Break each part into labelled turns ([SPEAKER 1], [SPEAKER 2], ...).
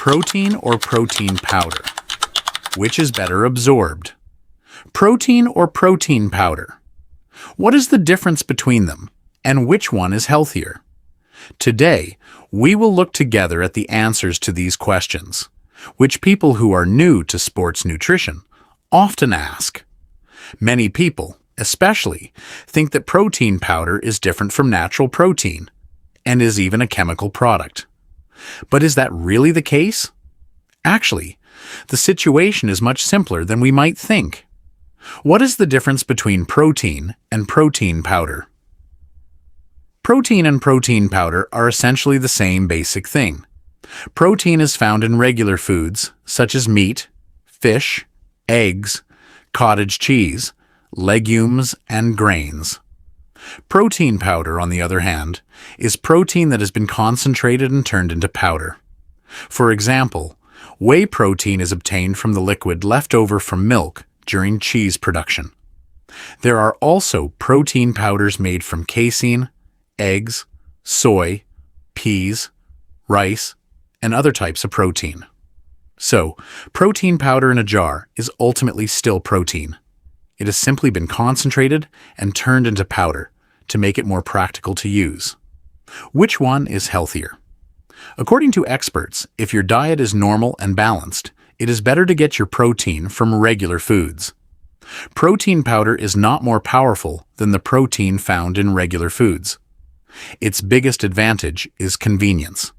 [SPEAKER 1] Protein or protein powder? Which is better absorbed? Protein or protein powder? What is the difference between them, and which one is healthier? Today, we will look together at the answers to these questions, which people who are new to sports nutrition often ask. Many people, especially, think that protein powder is different from natural protein and is even a chemical product. But is that really the case? Actually, the situation is much simpler than we might think. What is the difference between protein and protein powder? Protein and protein powder are essentially the same basic thing. Protein is found in regular foods such as meat, fish, eggs, cottage cheese, legumes, and grains. Protein powder, on the other hand, is protein that has been concentrated and turned into powder. For example, whey protein is obtained from the liquid left over from milk during cheese production. There are also protein powders made from casein, eggs, soy, peas, rice, and other types of protein. So, protein powder in a jar is ultimately still protein. It has simply been concentrated and turned into powder to make it more practical to use. Which one is healthier? According to experts, if your diet is normal and balanced, it is better to get your protein from regular foods. Protein powder is not more powerful than the protein found in regular foods. Its biggest advantage is convenience.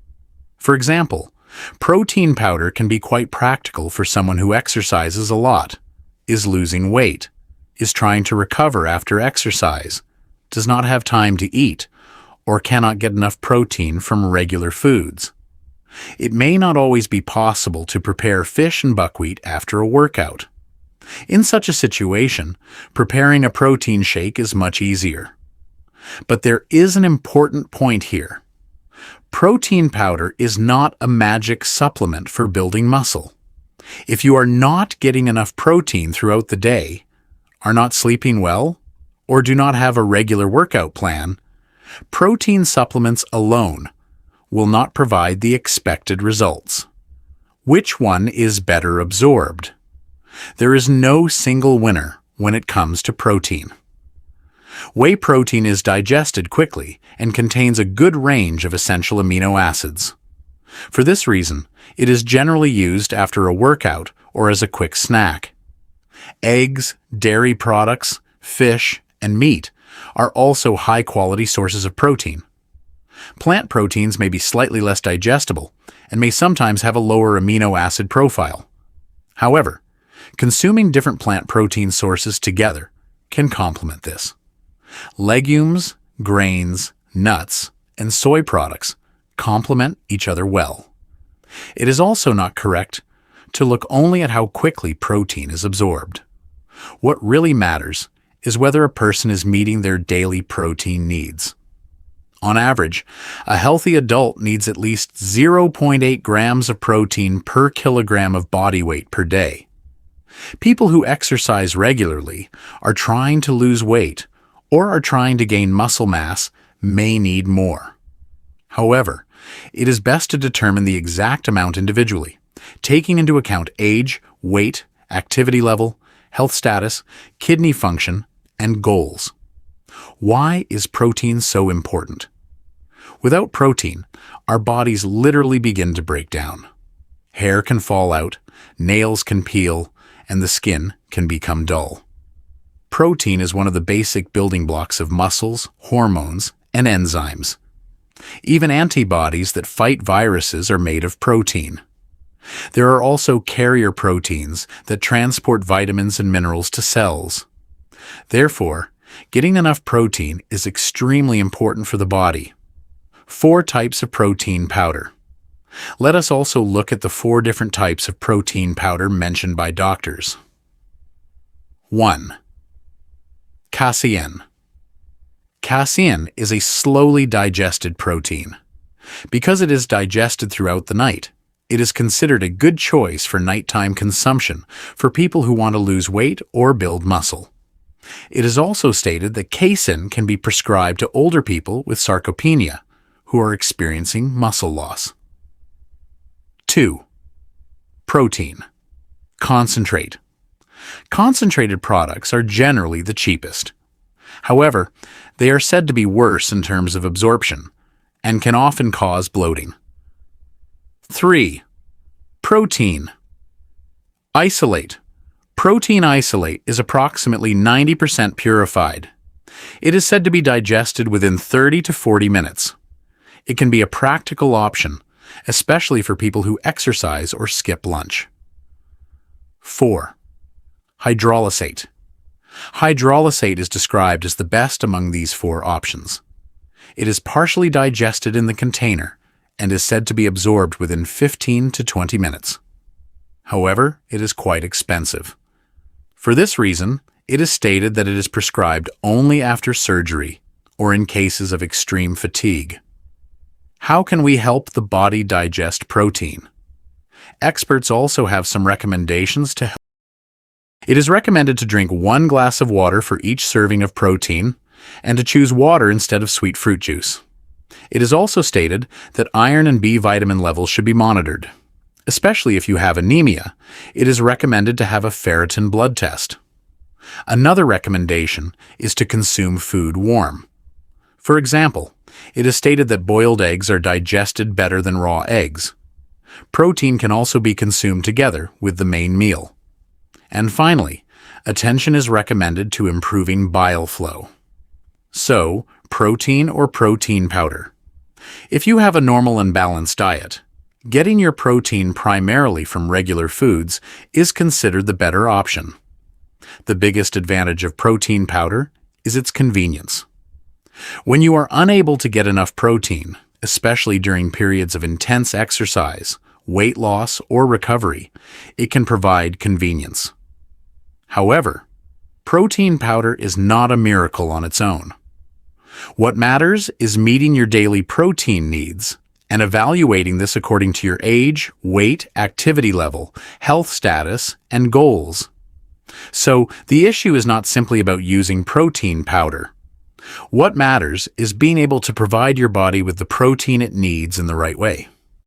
[SPEAKER 1] For example, protein powder can be quite practical for someone who exercises a lot, is losing weight, is trying to recover after exercise, does not have time to eat, or cannot get enough protein from regular foods. It may not always be possible to prepare fish and buckwheat after a workout. In such a situation, preparing a protein shake is much easier. But there is an important point here. Protein powder is not a magic supplement for building muscle. If you are not getting enough protein throughout the day, are not sleeping well, or do not have a regular workout plan, protein supplements alone will not provide the expected results. Which one is better absorbed? There is no single winner when it comes to protein. Whey protein is digested quickly and contains a good range of essential amino acids. For this reason, it is generally used after a workout or as a quick snack. Eggs, dairy products, fish, and meat are also high-quality sources of protein. Plant proteins may be slightly less digestible and may sometimes have a lower amino acid profile. However, consuming different plant protein sources together can complement this. Legumes, grains, nuts, and soy products complement each other well. It is also not correct to look only at how quickly protein is absorbed. What really matters is whether a person is meeting their daily protein needs. On average, a healthy adult needs at least 0.8 grams of protein per kilogram of body weight per day. People who exercise regularly, are trying to lose weight, or are trying to gain muscle mass may need more. However, it is best to determine the exact amount individually, taking into account age, weight, activity level, health status, kidney function, and goals. Why is protein so important? Without protein, our bodies literally begin to break down. Hair can fall out, nails can peel, and the skin can become dull. Protein is one of the basic building blocks of muscles, hormones, and enzymes. Even antibodies that fight viruses are made of protein. There are also carrier proteins that transport vitamins and minerals to cells. Therefore, getting enough protein is extremely important for the body. 4 types of protein powder. Let us also look at the 4 different types of protein powder mentioned by doctors. 1. Casein. Casein is a slowly digested protein. Because it is digested throughout the night, it is considered a good choice for nighttime consumption for people who want to lose weight or build muscle. It is also stated that casein can be prescribed to older people with sarcopenia who are experiencing muscle loss. 2. Protein. Concentrate. Concentrated products are generally the cheapest. However, they are said to be worse in terms of absorption and can often cause bloating. 3. Protein. Isolate. Protein isolate is approximately 90% purified. It is said to be digested within 30 to 40 minutes. It can be a practical option, especially for people who exercise or skip lunch. 4. Hydrolysate. Hydrolysate is described as the best among these 4 options. It is partially digested in the container and is said to be absorbed within 15 to 20 minutes. However, it is quite expensive. For this reason, it is stated that it is prescribed only after surgery or in cases of extreme fatigue. How can we help the body digest protein? Experts also have some recommendations to help. It is recommended to drink 1 glass of water for each serving of protein and to choose water instead of sweet fruit juice. It is also stated that iron and B vitamin levels should be monitored. Especially if you have anemia, it is recommended to have a ferritin blood test. Another recommendation is to consume food warm. For example, it is stated that boiled eggs are digested better than raw eggs. Protein can also be consumed together with the main meal. And finally, attention is recommended to improving bile flow. So, protein or protein powder. If you have a normal and balanced diet, getting your protein primarily from regular foods is considered the better option. The biggest advantage of protein powder is its convenience. When you are unable to get enough protein, especially during periods of intense exercise, weight loss, or recovery, it can provide convenience. However, protein powder is not a miracle on its own. What matters is meeting your daily protein needs and evaluating this according to your age, weight, activity level, health status, and goals. So, the issue is not simply about using protein powder. What matters is being able to provide your body with the protein it needs in the right way.